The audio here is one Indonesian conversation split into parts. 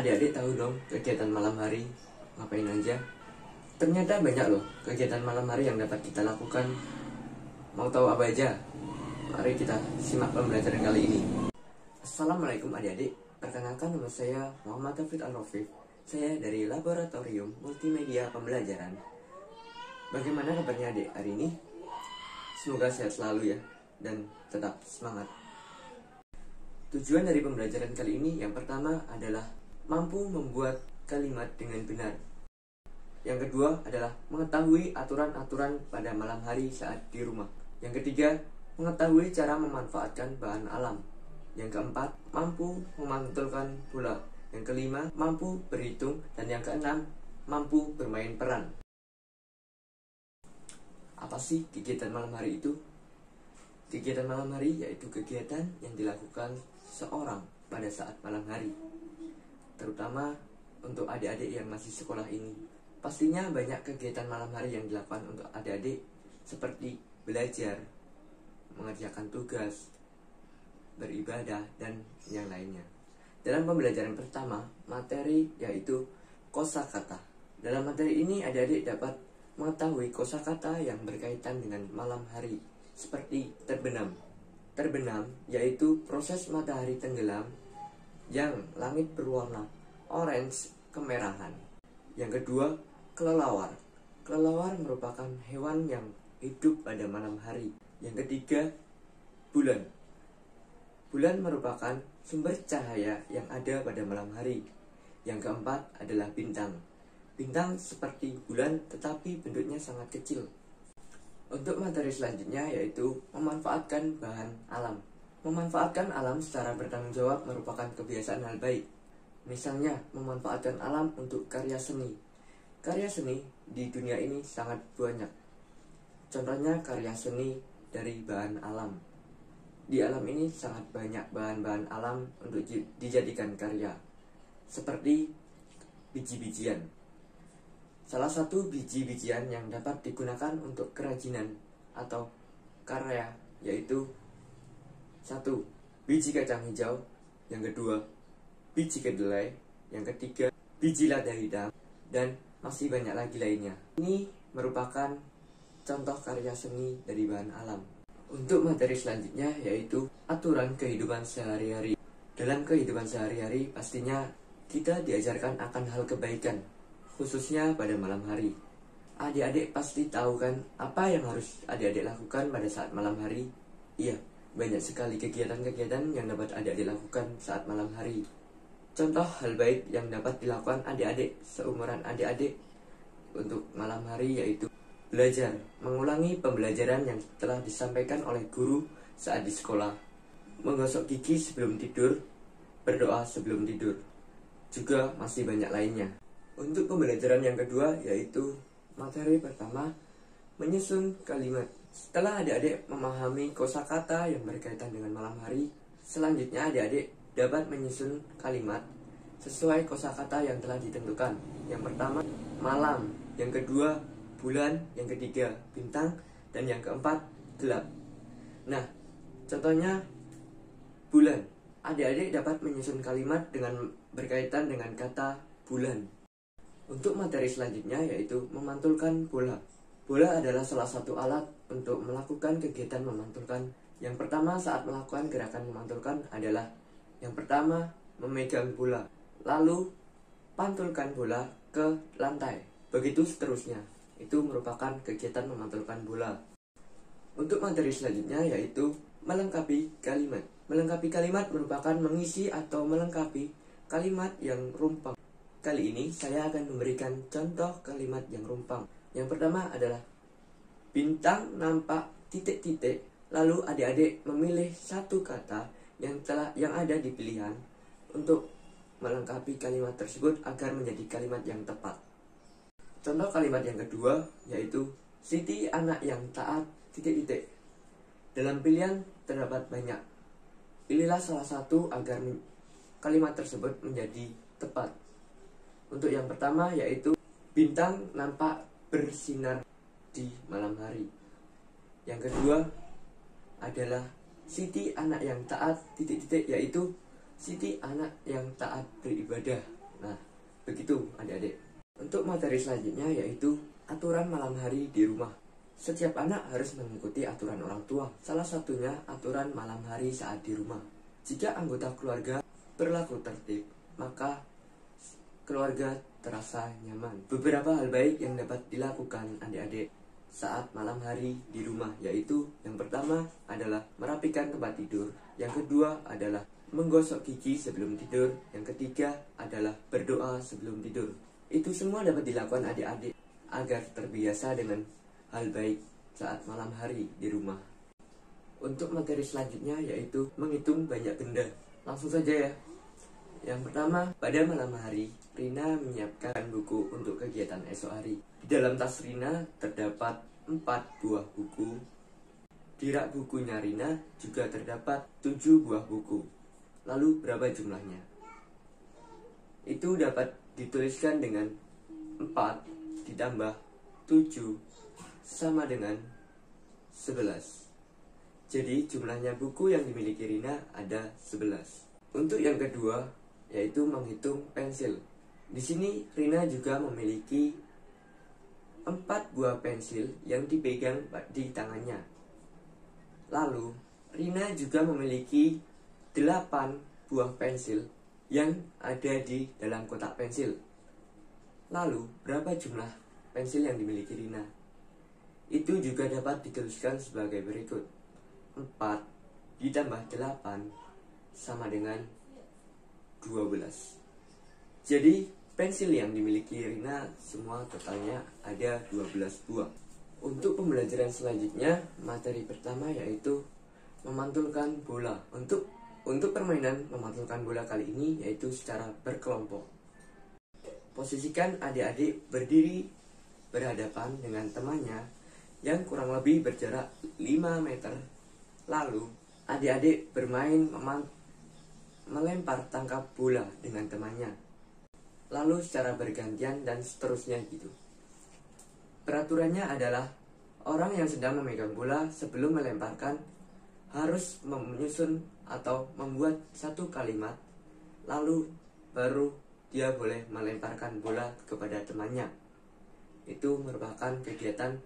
adik-adik tahu dong kegiatan malam hari ngapain aja? Ternyata banyak loh kegiatan malam hari yang dapat kita lakukan. Mau tahu apa aja? Mari kita simak pembelajaran kali ini. Assalamualaikum adik-adik. Perkenalkan, nama saya Muhammad Hafid Al-Rafiq. Saya dari Laboratorium Multimedia Pembelajaran. Bagaimana kabarnya adik hari ini? Semoga sehat selalu ya, dan tetap semangat. Tujuan dari pembelajaran kali ini yang pertama adalah mampu membuat kalimat dengan benar. Yang kedua adalah mengetahui aturan-aturan pada malam hari saat di rumah. Yang ketiga, mengetahui cara memanfaatkan bahan alam. Yang keempat, mampu memantulkan bola. Yang kelima, mampu berhitung. Dan yang keenam, mampu bermain peran. Apa sih kegiatan malam hari itu? Kegiatan malam hari yaitu kegiatan yang dilakukan seorang pada saat malam hari. Terutama untuk adik-adik yang masih sekolah ini. Pastinya banyak kegiatan malam hari yang dilakukan untuk adik-adik, seperti belajar, mengerjakan tugas, beribadah, dan yang lainnya. Dalam pembelajaran pertama, materi yaitu kosakata. Dalam materi ini adik-adik dapat mengetahui kosakata yang berkaitan dengan malam hari, seperti terbenam. Terbenam yaitu proses matahari tenggelam yang langit berwarna orange kemerahan. Yang kedua, kelelawar. Kelelawar merupakan hewan yang hidup pada malam hari. Yang ketiga, bulan. Bulan merupakan sumber cahaya yang ada pada malam hari. Yang keempat adalah bintang. Bintang seperti bulan tetapi bentuknya sangat kecil. Untuk materi selanjutnya yaitu memanfaatkan bahan alam. Memanfaatkan alam secara bertanggung jawab merupakan kebiasaan hal baik. Misalnya, memanfaatkan alam untuk karya seni. Karya seni di dunia ini sangat banyak. Contohnya karya seni dari bahan alam. Di alam ini sangat banyak bahan-bahan alam untuk dijadikan karya, seperti biji-bijian. Salah satu biji-bijian yang dapat digunakan untuk kerajinan atau karya yaitu 1. Biji kacang hijau. Yang kedua, biji kedelai. Yang ketiga, biji lada hitam. Dan masih banyak lagi lainnya. Ini merupakan contoh karya seni dari bahan alam. Untuk materi selanjutnya yaitu aturan kehidupan sehari-hari. Dalam kehidupan sehari-hari pastinya kita diajarkan akan hal kebaikan, khususnya pada malam hari. Adik-adik pasti tahu kan apa yang harus adik-adik lakukan pada saat malam hari? Iya, banyak sekali kegiatan-kegiatan yang dapat adik-adik lakukan saat malam hari. Contoh hal baik yang dapat dilakukan adik-adik seumuran adik-adik untuk malam hari yaitu belajar, mengulangi pembelajaran yang telah disampaikan oleh guru saat di sekolah, menggosok gigi sebelum tidur, berdoa sebelum tidur. Juga masih banyak lainnya. Untuk pembelajaran yang kedua yaitu materi pertama, menyusun kalimat. Setelah adik-adik memahami kosakata yang berkaitan dengan malam hari, selanjutnya adik-adik dapat menyusun kalimat sesuai kosakata yang telah ditentukan. Yang pertama, malam. Yang kedua, bulan. Yang ketiga, bintang. Dan yang keempat, gelap. Nah, contohnya bulan. Adik-adik dapat menyusun kalimat dengan berkaitan dengan kata bulan. Untuk materi selanjutnya yaitu memantulkan bola. Bola adalah salah satu alat untuk melakukan kegiatan memantulkan. Yang pertama saat melakukan gerakan memantulkan adalah yang pertama memegang bola, lalu pantulkan bola ke lantai. Begitu seterusnya. Itu merupakan kegiatan memantulkan bola. Untuk materi selanjutnya yaitu melengkapi kalimat. Melengkapi kalimat merupakan mengisi atau melengkapi kalimat yang rumpang. Kali ini saya akan memberikan contoh kalimat yang rumpang. Yang pertama adalah bintang nampak titik-titik. Lalu adik-adik memilih satu kata yang ada di pilihan untuk melengkapi kalimat tersebut agar menjadi kalimat yang tepat. Contoh kalimat yang kedua yaitu Siti anak yang taat titik-titik. Dalam pilihan terdapat banyak. Pilihlah salah satu agar kalimat tersebut menjadi tepat. Untuk yang pertama yaitu bintang nampak bersinar di malam hari. Yang kedua adalah Siti anak yang taat titik-titik, yaitu Siti anak yang taat beribadah. Nah, begitu adik-adik. Untuk materi selanjutnya yaitu aturan malam hari di rumah. Setiap anak harus mengikuti aturan orang tua. Salah satunya aturan malam hari saat di rumah. Jika anggota keluarga berlaku tertib, maka keluarga terasa nyaman. Beberapa hal baik yang dapat dilakukan adik-adik saat malam hari di rumah yaitu yang pertama adalah merapikan tempat tidur, yang kedua adalah menggosok gigi sebelum tidur, yang ketiga adalah berdoa sebelum tidur. Itu semua dapat dilakukan adik-adik agar terbiasa dengan hal baik saat malam hari di rumah. Untuk materi selanjutnya yaitu menghitung banyak benda. Langsung saja ya. Yang pertama, pada malam hari Rina menyiapkan buku untuk kegiatan esok hari. Di dalam tas Rina terdapat 4 buah buku. Di rak bukunya Rina juga terdapat 7 buah buku. Lalu berapa jumlahnya? Itu dapat dituliskan dengan 4 ditambah 7 sama dengan 11. Jadi jumlahnya buku yang dimiliki Rina ada 11. Untuk yang kedua yaitu menghitung pensil. Di sini Rina juga memiliki 4 buah pensil yang dipegang di tangannya. Lalu Rina juga memiliki 8 buah pensil yang ada di dalam kotak pensil. Lalu berapa jumlah pensil yang dimiliki Rina? Itu juga dapat dituliskan sebagai berikut. 4 ditambah 8 sama dengan 12. Jadi pensil yang dimiliki Rina semua totalnya ada 12 buah. Untuk pembelajaran selanjutnya, materi pertama yaitu memantulkan bola. Untuk permainan memantulkan bola kali ini yaitu secara berkelompok. Posisikan adik-adik berdiri berhadapan dengan temannya yang kurang lebih berjarak 5 meter. Lalu adik-adik bermain melempar tangkap bola dengan temannya. Lalu secara bergantian dan seterusnya gitu. Peraturannya adalah orang yang sedang memegang bola sebelum melemparkan harus menyusun atau membuat satu kalimat, lalu baru dia boleh melemparkan bola kepada temannya. Itu merupakan kegiatan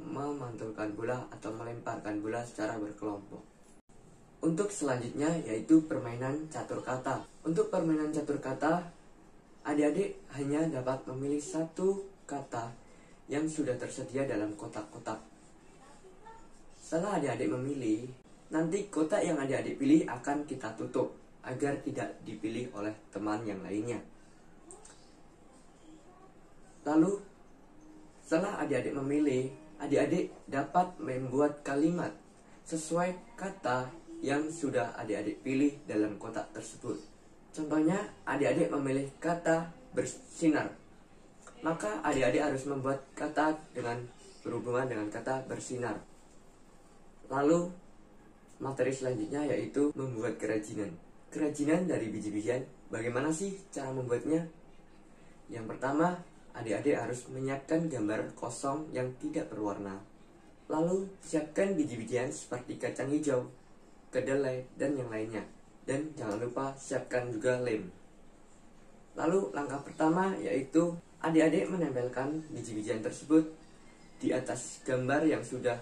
memantulkan bola atau melemparkan bola secara berkelompok. Untuk selanjutnya yaitu permainan catur kata. Untuk permainan catur kata, adik-adik hanya dapat memilih satu kata yang sudah tersedia dalam kotak-kotak. Setelah adik-adik memilih, nanti kotak yang adik-adik pilih akan kita tutup agar tidak dipilih oleh teman yang lainnya. Lalu setelah adik-adik memilih, adik-adik dapat membuat kalimat sesuai kata yang sudah adik-adik pilih dalam kotak tersebut. Contohnya, adik-adik memilih kata bersinar, maka adik-adik harus membuat kata dengan berhubungan dengan kata bersinar. Lalu materi selanjutnya yaitu membuat kerajinan. Kerajinan dari biji-bijian, bagaimana sih cara membuatnya? Yang pertama, adik-adik harus menyiapkan gambar kosong yang tidak berwarna. Lalu siapkan biji-bijian seperti kacang hijau, kedelai, dan yang lainnya. Dan jangan lupa siapkan juga lem. Lalu langkah pertama yaitu adik-adik menempelkan biji-bijian tersebut di atas gambar yang sudah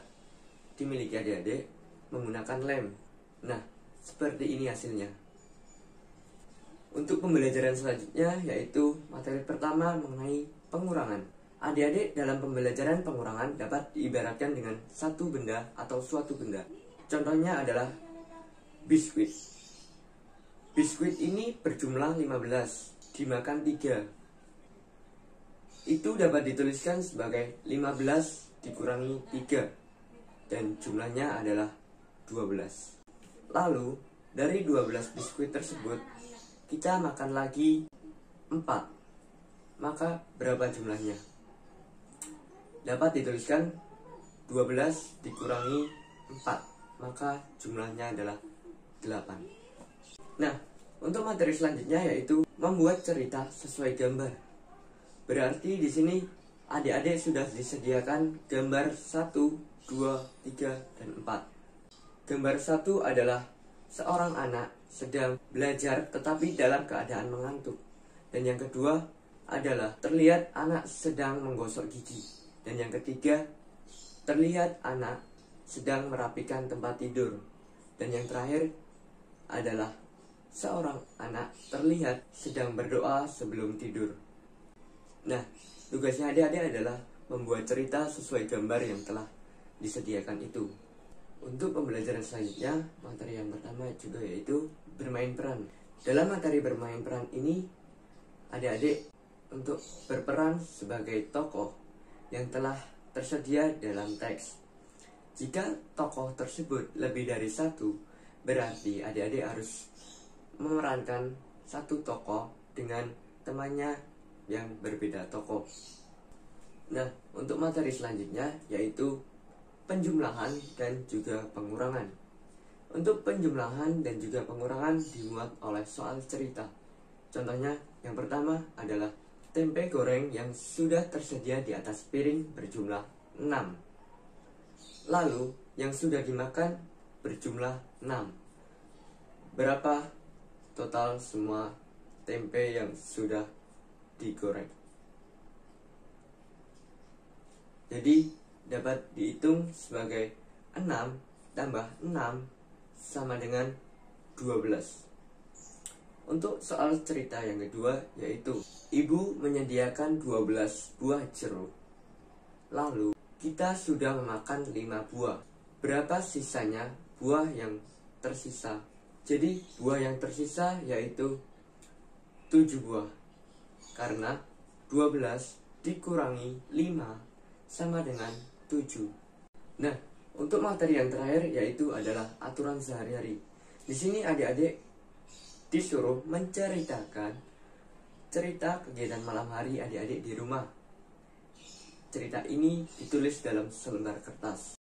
dimiliki adik-adik menggunakan lem. Nah, seperti ini hasilnya. Untuk pembelajaran selanjutnya yaitu materi pertama mengenai pengurangan. Adik-adik dalam pembelajaran pengurangan dapat diibaratkan dengan satu benda atau suatu benda. Contohnya adalah biskuit. Biskuit ini berjumlah 15, dimakan 3. Itu dapat dituliskan sebagai 15 dikurangi 3, dan jumlahnya adalah 12. Lalu, dari 12 biskuit tersebut, kita makan lagi 4. Maka berapa jumlahnya? Dapat dituliskan 12 dikurangi 4, maka jumlahnya adalah 8. Nah, untuk materi selanjutnya yaitu membuat cerita sesuai gambar. Berarti di sini adik-adik sudah disediakan gambar 1, 2, 3, dan 4. Gambar 1 adalah seorang anak sedang belajar tetapi dalam keadaan mengantuk. Dan yang kedua adalah terlihat anak sedang menggosok gigi. Dan yang ketiga, terlihat anak sedang merapikan tempat tidur. Dan yang terakhir adalah seorang anak terlihat sedang berdoa sebelum tidur. Nah, tugasnya adik-adik adalah membuat cerita sesuai gambar yang telah disediakan itu. Untuk pembelajaran selanjutnya, materi yang pertama juga yaitu bermain peran. Dalam materi bermain peran ini, adik-adik untuk berperan sebagai tokoh yang telah tersedia dalam teks. Jika tokoh tersebut lebih dari satu, berarti adik-adik harus memerankan satu tokoh dengan temannya yang berbeda tokoh. Nah, untuk materi selanjutnya yaitu penjumlahan dan juga pengurangan. Untuk penjumlahan dan juga pengurangan dimuat oleh soal cerita. Contohnya, yang pertama adalah tempe goreng yang sudah tersedia di atas piring berjumlah 6. Lalu, yang sudah dimakan berjumlah 6. Berapa total semua tempe yang sudah digoreng? Jadi, dapat dihitung sebagai 6 tambah 6 sama dengan 12. Untuk soal cerita yang kedua yaitu ibu menyediakan 12 buah jeruk. Lalu kita sudah memakan 5 buah. Berapa sisanya buah yang tersisa? Jadi buah yang tersisa yaitu 7 buah. Karena 12 dikurangi 5 sama dengan 7. Nah, untuk materi yang terakhir yaitu adalah aturan sehari-hari. Di sini adik-adik disuruh menceritakan cerita kegiatan malam hari adik-adik di rumah. Cerita ini ditulis dalam selembar kertas.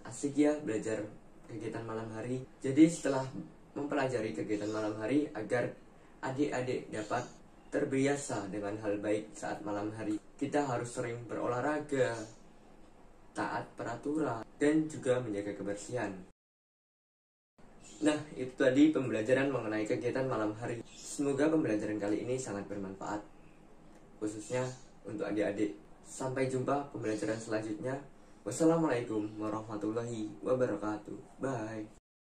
Asik ya belajar kegiatan malam hari. Jadi setelah mempelajari kegiatan malam hari agar adik-adik dapat terbiasa dengan hal baik saat malam hari, kita harus sering berolahraga, taat peraturan, dan juga menjaga kebersihan. Nah, itu tadi pembelajaran mengenai kegiatan malam hari. Semoga pembelajaran kali ini sangat bermanfaat, khususnya untuk adik-adik. Sampai jumpa pembelajaran selanjutnya. Wassalamualaikum warahmatullahi wabarakatuh. Bye.